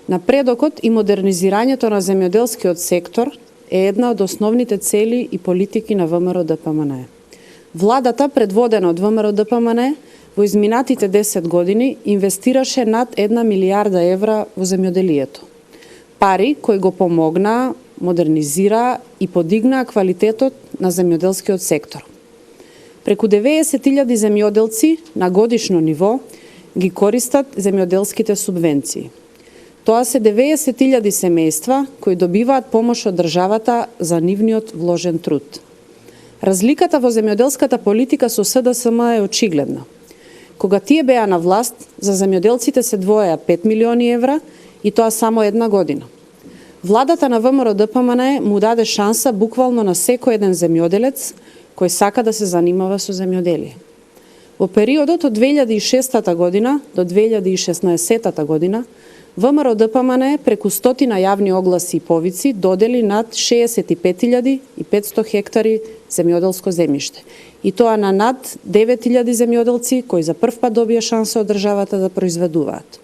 Напредокот и модернизирањето на земјоделскиот сектор е една од основните цели и политики на ВМРО-ДПМНЕ. Владата, предводена од ВМРО-ДПМНЕ, во изминатите 10 години инвестираше над 1 милијарда евра во земјоделието. Пари кои го помогнаа, модернизираа и подигнаа квалитетот на земјоделскиот сектор. Преку 90.000 земјоделци на годишно ниво ги користат земјоделските субвенции. Тоа се 90.000 семејства кои добиваат помош од државата за нивниот вложен труд. Разликата во земјоделската политика со СДСМ е очигледна. Кога тие беа на власт, за земјоделците се двоеа 5 милиони евра и тоа само една година. Владата на ВМРО-ДПМНЕ му даде шанса буквално на секој еден земјоделец кој сака да се занимава со земјоделие. Во периодот од 2006 година до 2016 година ВМРО-ДПМНЕ преку 100 јавни огласи и повици додели над 65.500 хектари земјоделско земјиште. И тоа на над 9.000 земјоделци кои за прв пат добија шанса од државата да произведуваат.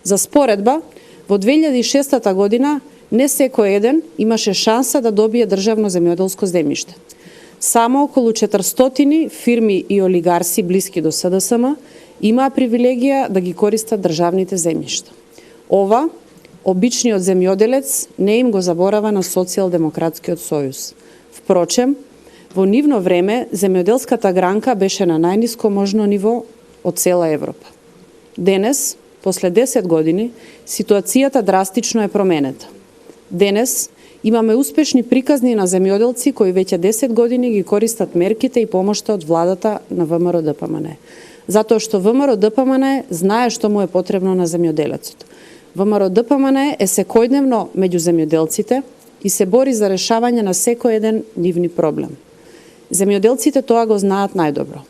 За споредба, во 2006 година не секој еден имаше шанса да добие државно земјоделско земјиште. Само околу 400 фирми и олигарси блиски до СДСМ имаа привилегија да ги користат државните земјишта. Ова, обичниот земјоделец не им го заборава на Социјалдемократскиот сојуз. Впрочем, во нивно време земјоделската гранка беше на најниско можно ниво од цела Европа. Денес, после 10 години, ситуацијата драстично е променета. Денес имаме успешни приказни на земјоделци кои веќе 10 години ги користат мерките и помошта од владата на ВМРО-ДПМНЕ. Затоа што ВМРО-ДПМНЕ знае што му е потребно на земјоделецот. ВМРО-ДПМНЕ е секојдневно меѓу земјоделците и се бори за решавање на секој еден нивни проблем. Земјоделците тоа го знаат најдобро.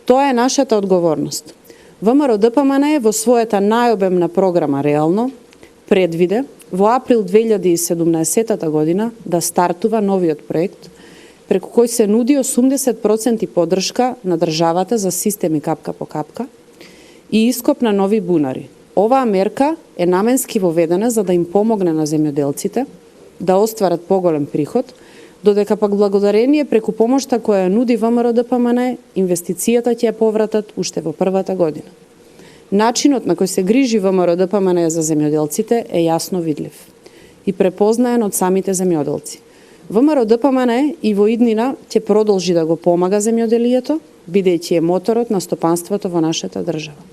Тоа е нашата одговорност. ВМРО-ДПМНЕ во својата најобемна програма Реално предвиде во април 2017 година да стартува новиот проект преку кој се нуди 80% поддршка на државата за системи капка по капка и ископ на нови бунари. Оваа мерка е наменски воведена за да им помогне на земјоделците да остварат поголем приход, додека пак благодарение преку помошта која нуди ВМРО-ДПМНЕ, инвестицијата ќе ја повратат уште во првата година. Начинот на кој се грижи ВМРО-ДПМНЕ за земјоделците е јасно видлив и препознаен од самите земјоделци. ВМРО-ДПМНЕ и во иднина ќе продолжи да го помага земјоделието, бидејќи е моторот на стопанството во нашата држава.